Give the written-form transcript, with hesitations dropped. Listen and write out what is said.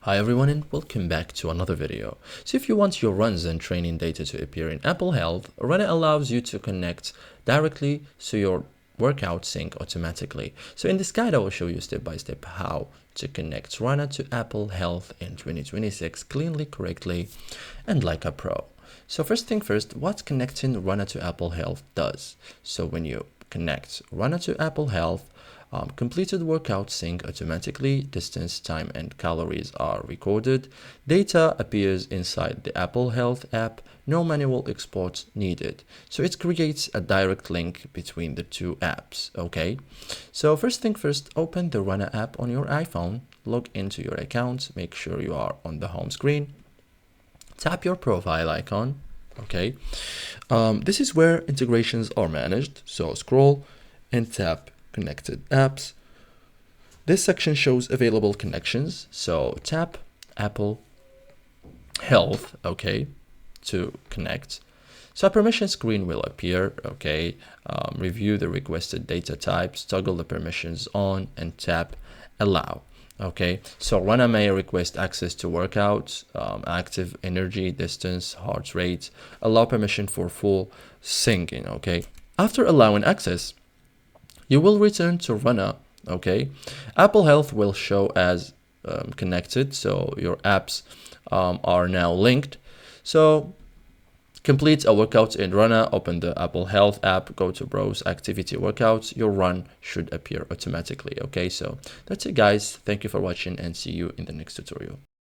Hi everyone and welcome back to another video. So if you want your runs and training data to appear in Apple Health, Runna allows you to connect directly to your workout sync automatically. So in this guide, I will show you step by step how to connect Runna to Apple Health in 2026 cleanly, correctly, and like a pro. So first thing first, what connecting Runna to Apple Health does. So when you connect Runna to Apple Health, completed workout sync automatically, distance, time, and calories are recorded. Data appears inside the Apple Health app, no manual export needed. So it creates a direct link between the two apps, okay? So first thing first, open the Runna app on your iPhone, log into your account, make sure you are on the home screen, tap your profile icon, okay? This is where integrations are managed, so scroll and tap connected apps. This section shows available connections, so tap Apple Health, okay, to connect. So a permission screen will appear, okay. Review the requested data types, toggle the permissions on, and tap allow. Okay, so Runna may request access to workouts, active energy, distance, heart rate, allow permission for full syncing, okay. After allowing access, you will return to Runna, okay. Apple Health will show as connected, so your apps are now linked. So complete a workout in Runna, open the Apple Health app, go to browse activity workouts, your run should appear automatically, okay. So that's it guys, thank you for watching and see you in the next tutorial.